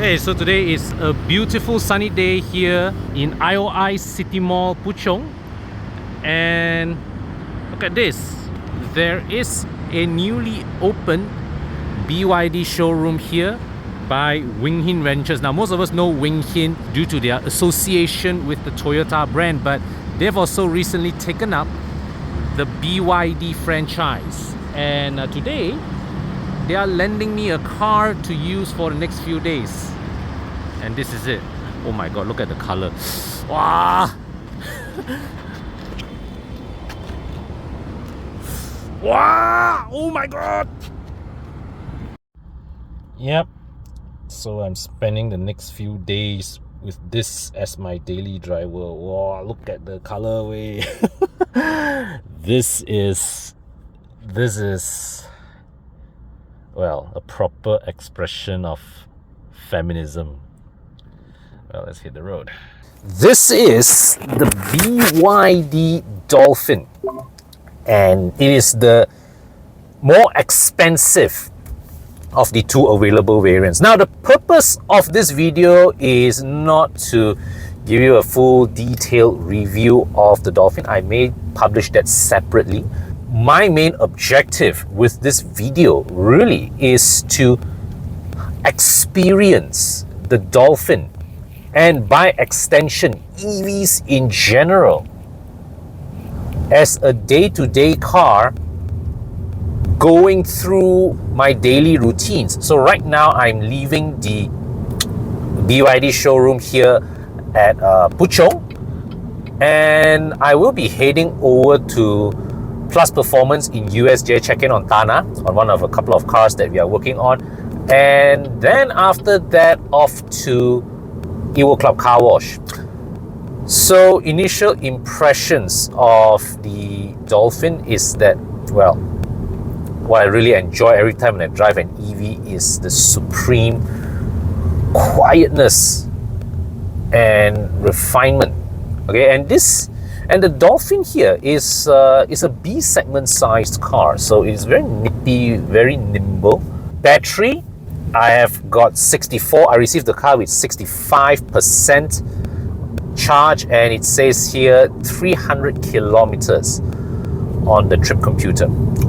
Okay, so today is a beautiful sunny day here in IOI City Mall, Puchong. And look at this. There is a newly opened BYD showroom here by Wing Hin Ventures. Now, most of us know Wing Hin due to their association with the Toyota brand, but they've also recently taken up the BYD franchise. And today, they are lending me a car to use for the next few days. And this is it. Oh my god, look at the color. Wow! Wow! Oh my god! Yep. So I'm spending the next few days with this as my daily driver. Wow, look at the colorway. This is well, a proper expression of feminism. Well, let's hit the road. This is the BYD Dolphin, and it is the more expensive of the two available variants. Now, the purpose of this video is not to give you a full detailed review of the Dolphin. I may publish that separately. My main objective with this video really is to experience the Dolphin, and by extension EVs in general, as a day-to-day car going through my daily routines. So right now I'm leaving the BYD showroom here at Puchong, and I will be heading over to Plus Performance in USJ, check in on Tana on a couple of cars that we are working on, and then after that off to Evo Club Car Wash. So initial impressions of the Dolphin is that, well, what I really enjoy every time when I drive an EV is the supreme quietness and refinement. Okay, and the Dolphin here is a B segment sized car, so it's very nippy, very nimble. Battery, I have got 64. I received the car with 65% charge, and it says here 300 kilometers on the trip computer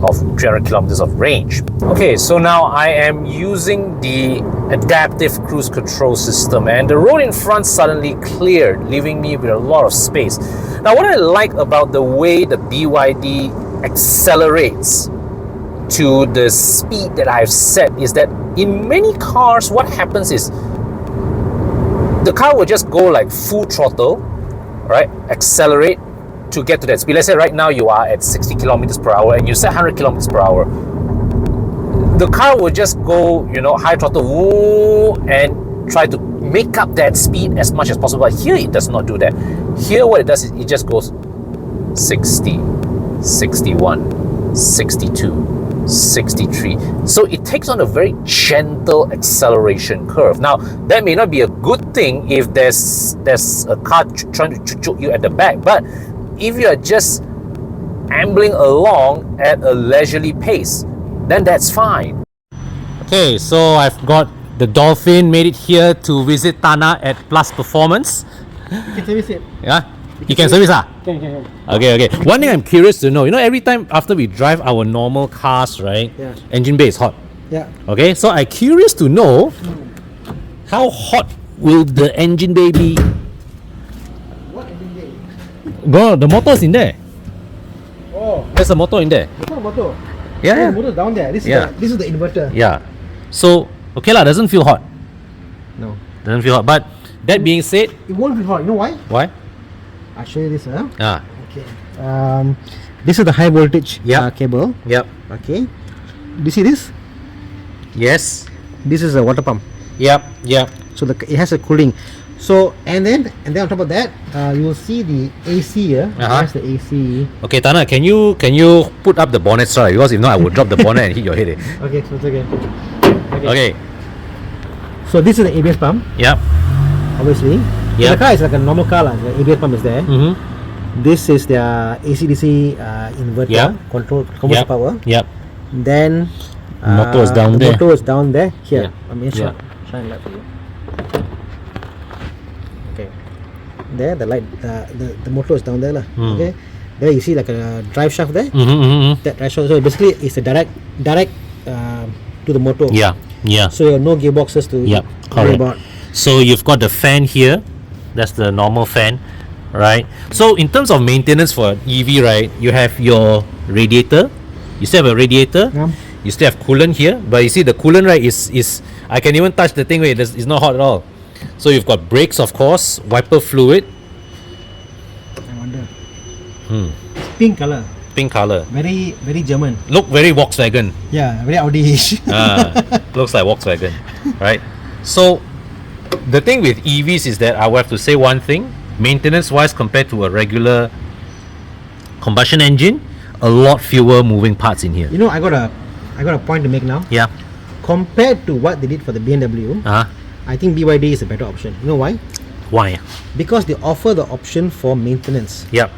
of 300 kilometers of range. Okay, so now I am using the adaptive cruise control system, and the road in front suddenly cleared, leaving me with a lot of space. Now, what I like about the way the BYD accelerates to the speed that I've set is that in many cars, what happens is the car will just go like full throttle, right? Accelerate to get to that speed. Let's say right now you are at 60 kilometers per hour and you set 100 kilometers per hour. The car will just go, high throttle, and try to make up that speed as much as possible. But here it does not do that. Here what it does is it just goes 60, 61, 62, 63. So it takes on a very gentle acceleration curve. Now, that may not be a good thing if there's a car trying to choke you at the back, but if you are just ambling along at a leisurely pace, then that's fine. Okay, so I've got the Dolphin, made it here to visit Tana at Plus Performance. You can service it. Yeah? You can service ah? Can. Okay. One thing I'm curious to know, every time after we drive our normal cars, right? Yeah. Engine bay is hot. Yeah. Okay, so I'm curious to know how hot will the engine bay be? What engine bay? Bro, the motor is in there. Oh. There's a motor in there. It's not a motor. Yeah. The motor is down there. This is the inverter. Yeah. So, okay lah, doesn't feel hot. No. Doesn't feel hot. But that being said, it won't feel hot. You know why? Why? I'll show you this. Ah. Okay. This is the high voltage cable. Yep. Okay. Do you see this? Yes. This is a water pump. Yep. So it has a cooling. So and then on top of that, you will see the AC here. That's the AC. Okay, Tana, can you put up the bonnet, sorry? Because if not, I will drop the bonnet and hit your head. Okay, so it's okay. Okay. So this is the ABS pump. Yep. Obviously. Yep. The car is like a normal car, like the ABS pump is there. Mm-hmm. This is their AC/DC inverter, control power. Yep. Then motor is down there. Motor is down there. Here. Yeah. I mean, shine light for you. Okay. There, the light, the motor is down there lah. Okay. There you see like a drive shaft there. That drive shaft. So basically, it's a direct to the motor. Yeah. So you have no gearboxes to worry Correct. about. So you've got the fan here. That's the normal fan, right? So in terms of maintenance for EV, right, you have your radiator. You still have a radiator. Yeah. You still have coolant here, but you see the coolant, right, is I can even touch the thing. Wait, it's not hot at all. So you've got brakes, of course, wiper fluid. I wonder. It's pink color. Pink color. Very German. Look very Volkswagen. Yeah, very Audi-ish. Looks like Volkswagen, right? So the thing with EVs is that I will have to say one thing: maintenance-wise, compared to a regular combustion engine, a lot fewer moving parts in here. You know, I got a point to make now. Yeah. Compared to what they did for the BMW, I think BYD is a better option. You know why? Why? Because they offer the option for maintenance. Yep.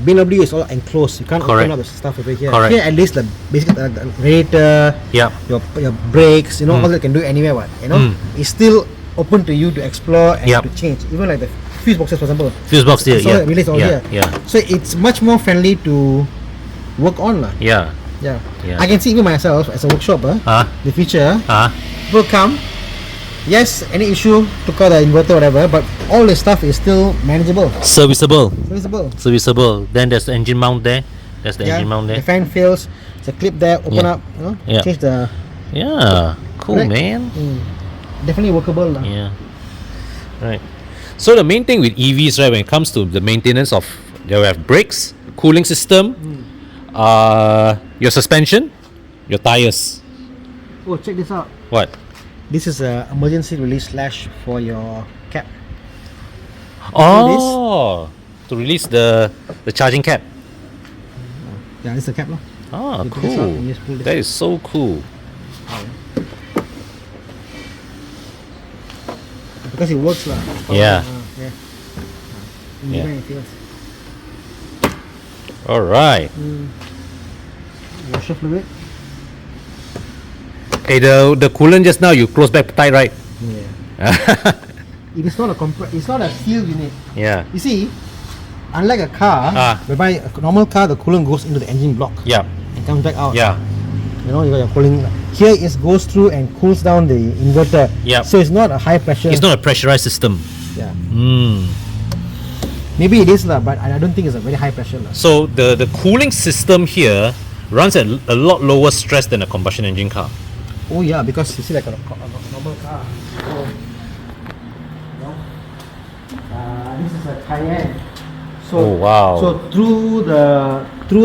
BMW is all enclosed. You can't Correct. open up the stuff over here. Correct. Here at least the basic the radiator, Yep. your brakes, you know, all that can do anywhere. What you know, it's still open to you to explore and Yep. to change. Even like the fuse boxes, for example. Fuse box here. It's all released all here. Yeah. So it's much more friendly to work on, lah. Yeah. Yeah. Yeah. I can see even myself as a workshop. The future will come. Yes, any issue, took out the inverter, whatever, but all the stuff is still manageable. Serviceable. Serviceable. Then there's the engine mount there. That's the engine mount there. The fan fails. It's a clip there. Open up. You know, Yeah. change the. Yeah. Cool, Correct. man. Definitely workable, lah. Yeah. Right. So the main thing with EVs, right, when it comes to the maintenance of, they will have brakes, cooling system, your suspension, your tires. Oh, check this out. What? This is a emergency release slash for your cap. Oh, to release the charging cap. Yeah, this is the cap, lah. Ah, You take this out cool. and just pull this That is so cool. Because it works, lah. Yeah. Yeah. Yeah. It feels. All right. Washer fluid. Okay, the coolant just now you close back tight, right? Yeah. It is not a it's not a sealed unit. Yeah. You see, unlike a car, whereby a normal car, the coolant goes into the engine block Yeah. and comes back out. Yeah. You know, you got your cooling. Here it goes through and cools down the inverter. Yep. So it's not a high pressure. It's not a pressurized system. Yeah. Mm. Maybe it is lah, but I don't think it's a very high pressure lah. So the cooling system here runs at a lot lower stress than a combustion engine car. Oh yeah, because you see like a normal car. So, you know, this is a Cayenne. So, Oh, wow. So through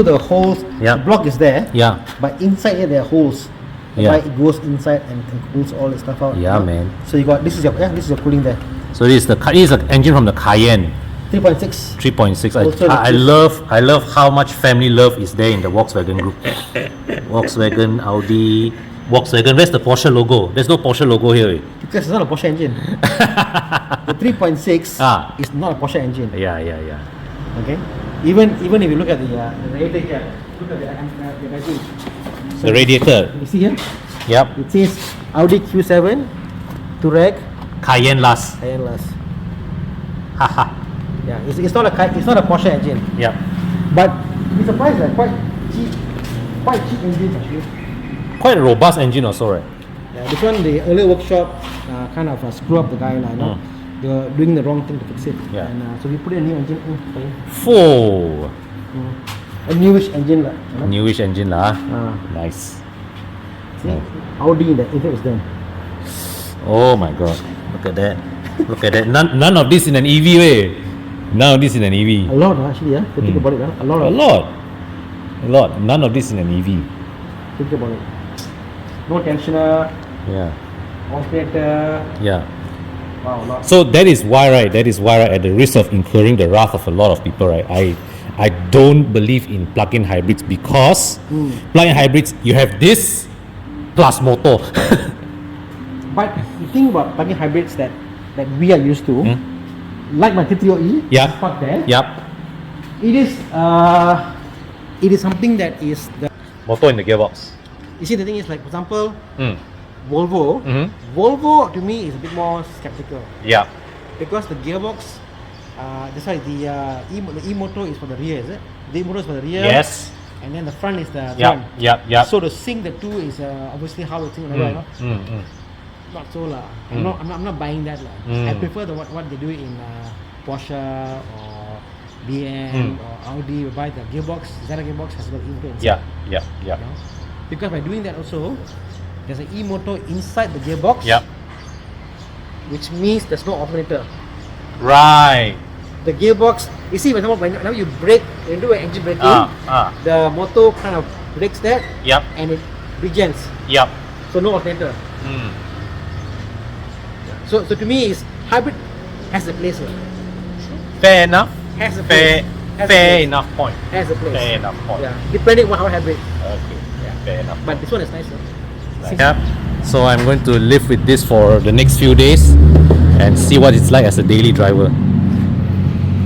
the holes, Yeah. the block is there. Yeah. But inside here there are holes. Yeah. It goes inside and cools all the stuff out. Yeah, you know? man. So you got this is your cooling there. So this is the engine from the Cayenne 3.6. 3.6. Also I love how much family love is there in the Volkswagen group. Volkswagen, Audi, Volkswagen. Where's the Porsche logo? There's no Porsche logo here. Because it's not a Porsche engine. The 3.6 is not a Porsche engine. Yeah. Okay. Even if you look at the radiator here, look at the battery. So The radiator. you see here, Yep. it says Audi Q7 Touareg Cayenne last. Cayenne last. Haha. Yeah, it's not a Porsche engine, Yep. but it's surprised that quite cheap engines actually. Quite a robust engine also, right? Yeah, this one the earlier workshop kind of screw up the guy lah, you know. They were doing the wrong thing to fix it. Yeah. And so we put in a new engine in for him. Four. A newish engine lah. You know? Newish engine lah. Ah. Nice. See, Audi the intake is done. Oh my god. Look at that. Look at that. None of this in an EV way. None of this in an EV. A lot actually, to think about it, a lot. A lot. None of this in an EV. Think about it. No tensioner, Yeah. alternator. Yeah. Wow, a lot. So that is why, right? At the risk of incurring the wrath of a lot of people, right? I don't believe in plug-in hybrids because plug-in hybrids you have this plus motor. But the thing about plug-in hybrids that we are used to, like my T3OE, Yeah. parked there, Yep. it is something that is the. Motor in the gearbox. You see, the thing is like, for example, Volvo, Volvo to me is a bit more skeptical Yeah. because the gearbox, that's why the e-motor is for the rear, is it? The e-motor is for the rear. Yes. And then the front is the Yeah. front. Yeah. So to sync the two is obviously how to sync, whatever, you know. Not so lah. I'm not buying that lah. I prefer what they do in Porsche or BM or Audi. Buy the gearbox. Zara gearbox has got e-motor inside. Yeah. You know? Because by doing that also, there's an e-motor inside the gearbox. Yeah. Which means there's no alternator. Right. The gearbox, you see, whenever you brake, you do an engine braking, the motor kind of brakes that, Yep. and it regens. Yep. So no alternator. So to me, is hybrid has a place here. Fair enough. Has a place. Fair enough point. Has a place. Fair enough point. Yeah. Depending on how hybrid. Okay. Fair enough. But this one is nicer. Yeah. So I'm going to live with this for the next few days and see what it's like as a daily driver.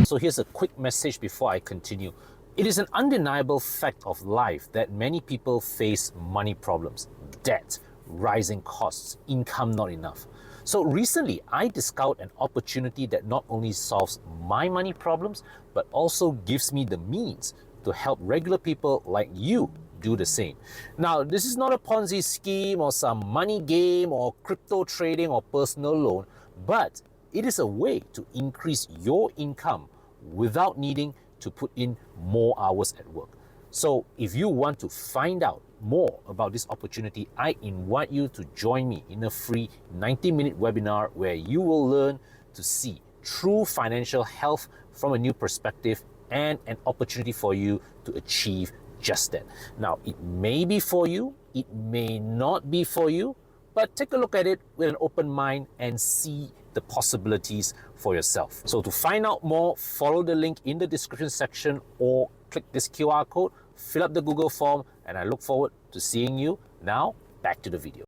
So here's a quick message before I continue. It is an undeniable fact of life that many people face money problems, debt, rising costs, income not enough. So recently, I discovered an opportunity that not only solves my money problems, but also gives me the means to help regular people like you do the same. Now, this is not a Ponzi scheme or some money game or crypto trading or personal loan, but it is a way to increase your income without needing to put in more hours at work. So if you want to find out more about this opportunity, I invite you to join me in a free 90-minute webinar where you will learn to see true financial health from a new perspective and an opportunity for you to achieve just that. Now, it may be for you, it may not be for you, but take a look at it with an open mind and see the possibilities for yourself. So to find out more, follow the link in the description section or click this QR code, fill up the Google form, and I look forward to seeing you. Now, back to the video.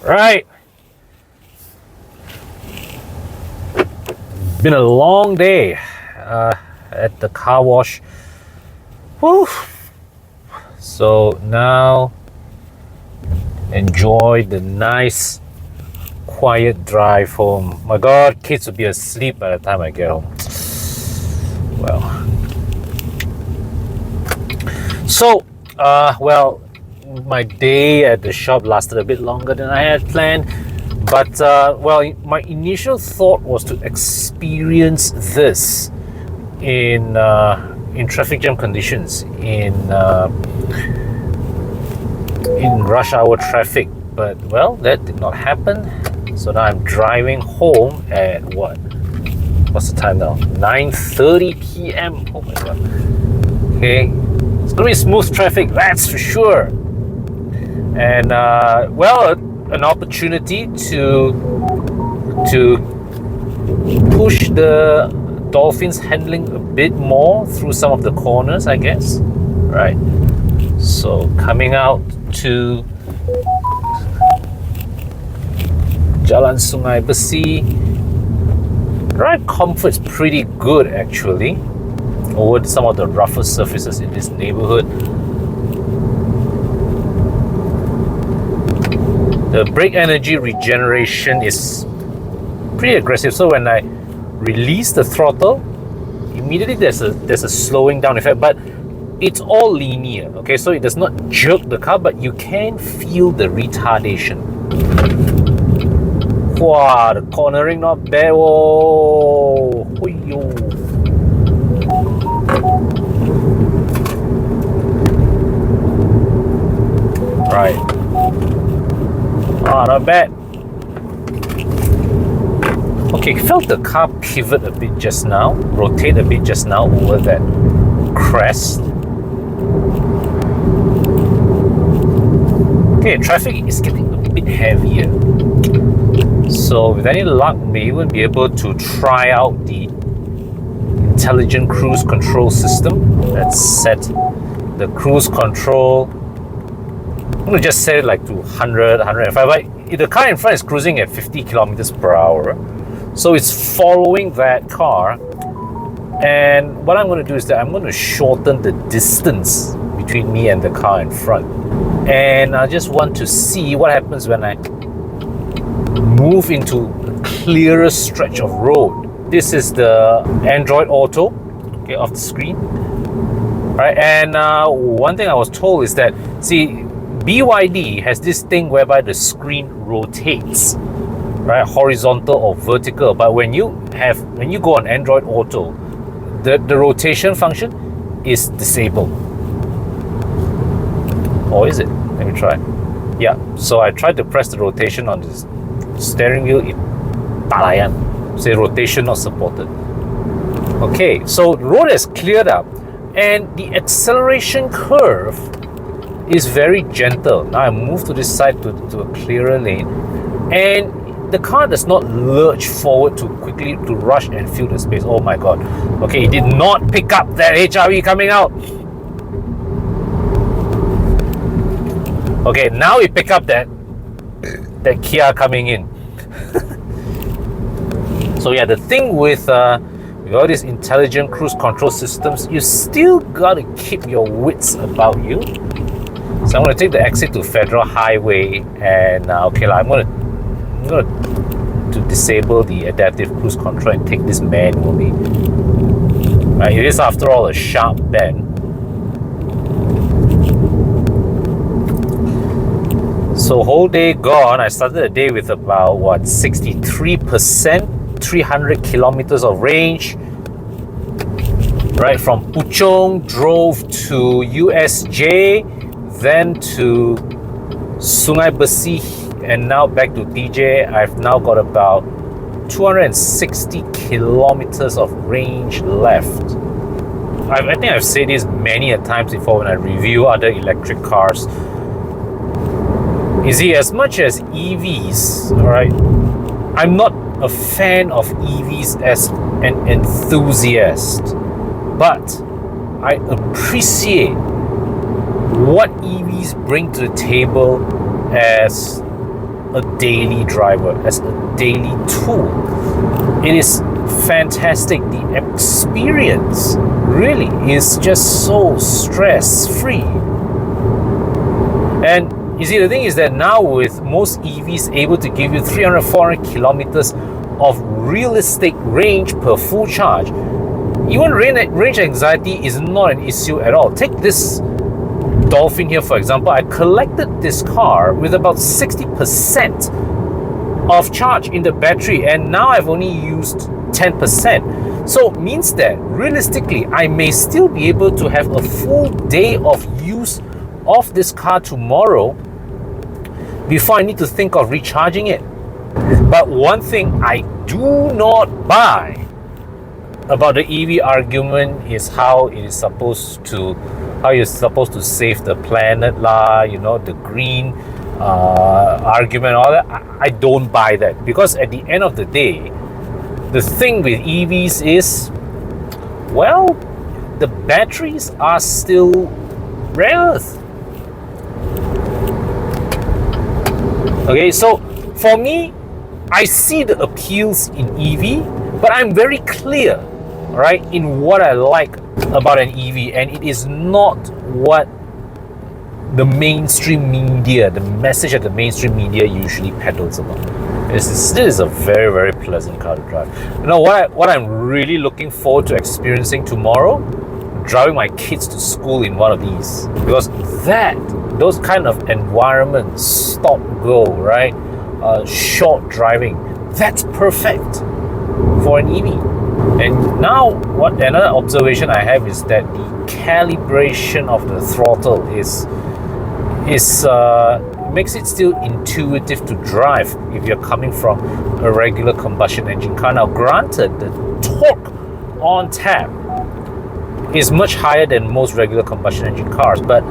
Right. Been a long day at the car wash. Whew. So now enjoy the nice quiet drive home. My God, kids will be asleep by the time I get home. Well, so well, my day at the shop lasted a bit longer than I had planned, but well, my initial thought was to experience this in traffic jam conditions, in rush hour traffic, but well, that did not happen. So now I'm driving home at what's the time now? 9:30 p.m. Oh my God. Okay, it's gonna be smooth traffic, that's for sure. And well, an opportunity to push the Dolphins handling a bit more through some of the corners, I guess. Right. So coming out to Jalan Sungai Besi, ride comfort's pretty good actually over some of the rougher surfaces in this neighborhood. The brake energy regeneration is pretty aggressive, so when I release the throttle, immediately there's a slowing down effect, but it's all linear, okay? So it does not jerk the car, but you can feel the retardation. Wow, the cornering not bad. Whoa. Right. Ah, not bad. Okay, felt the car pivot a bit just now, rotate a bit just now over that crest. Okay, traffic is getting a bit heavier. So with any luck, may even be able to try out the intelligent cruise control system. Let's set the cruise control. I'm gonna just set it like to 100, 105. But the car in front is cruising at 50 kilometers per hour. So it's following that car. And what I'm gonna do is that I'm gonna shorten the distance between me and the car in front. And I just want to see what happens when I move into a clearer stretch of road. This is the Android Auto, okay, off the screen. Right, and one thing I was told is that, see, BYD has this thing whereby the screen rotates, right, horizontal or vertical. But when you go on Android Auto, the rotation function is disabled. Or is it? Let me try. Yeah. So I tried to press the rotation on this steering wheel. It tak layan. Say rotation not supported. Okay. So the road has cleared up, and the acceleration curve is very gentle. Now I move to this side to a clearer lane, and the car does not lurch forward too quickly to rush and fill the space. Oh my god. Okay, it did not pick up that HRV coming out. Okay, now it pick up that Kia coming in. So yeah, the thing with all these intelligent cruise control systems, you still gotta keep your wits about you. So I'm gonna take the exit to Federal Highway, and okay, I'm gonna to disable the adaptive cruise control and take this manually. Right, it is after all a sharp bend. So whole day gone. I started the day with about 63%, 300 kilometers of range. Right, from Puchong, drove to USJ, then to Sungai Besi, and now back to TJ. I've now got about 260 kilometers of range left. I think I've said this many a times before when I review other electric cars. You see, as much as EVs, all right, I'm not a fan of EVs as an enthusiast, but I appreciate what EVs bring to the table as a daily driver, as a daily tool. It is fantastic. The experience really is just so stress-free. And you see, the thing is that now with most EVs able to give you 300, 400 kilometers of realistic range per full charge, even range anxiety is not an issue at all. Take this Dolphin here, for example. I collected this car with about 60% of charge in the battery, and now I've only used 10%. So it means that realistically, I may still be able to have a full day of use of this car tomorrow before I need to think of recharging it. But one thing I do not buy about the EV argument is how you're supposed to save the planet lah, you know, the green argument, all that. I don't buy that, because at the end of the day, the thing with EVs is, well, the batteries are still rare earth. Okay, so for me, I see the appeals in EV, but I'm very clear, right, in what I like about an EV, and it is not what the mainstream media, the message of the mainstream media usually peddles about. This is a very, very pleasant car to drive. You know what I'm really looking forward to experiencing tomorrow? Driving my kids to school in one of these, because those kind of environments, stop go, right, short driving, that's perfect for an EV. And now, another observation I have is that the calibration of the throttle makes it still intuitive to drive if you're coming from a regular combustion engine car. Now, granted, the torque on tap is much higher than most regular combustion engine cars, but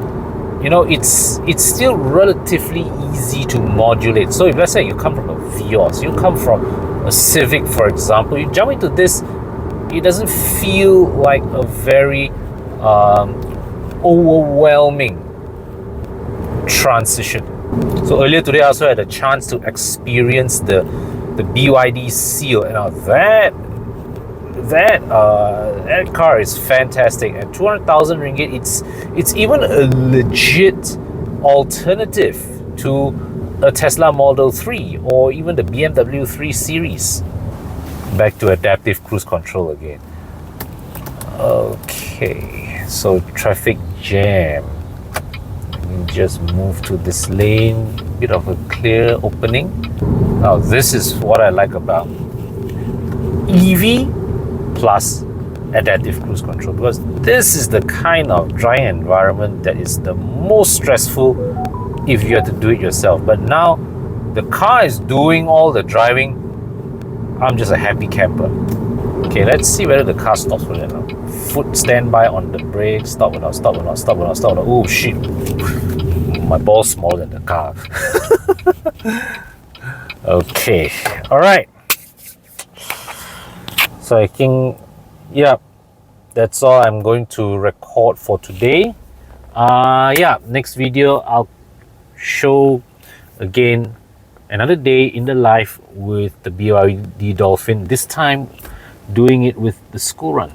you know, it's still relatively easy to modulate. So if let's say you come from a Vios, you come from a Civic, for example, you jump into this, it doesn't feel like a very overwhelming transition. So earlier today, I also had a chance to experience the BYD Seal, and that that car is fantastic. At 200,000 ringgit, it's even a legit alternative to a Tesla Model 3 or even the BMW 3 Series. Back to adaptive cruise control again. Okay, so traffic jam. Let me just move to this lane. Bit of a clear opening. Now this is what I like about EV plus adaptive cruise control, because this is the kind of driving environment that is the most stressful if you have to do it yourself. But now the car is doing all the driving. I'm just a happy camper. Okay, let's see whether the car stops for it now. Foot standby on the brake, stop without, stop without, stop without, stop without. Oh shit, my ball's smaller than the car. Okay, all right. So I think, yeah, that's all I'm going to record for today. Yeah, next video I'll show again another day in the life with the BYD Dolphin, this time doing it with the school run.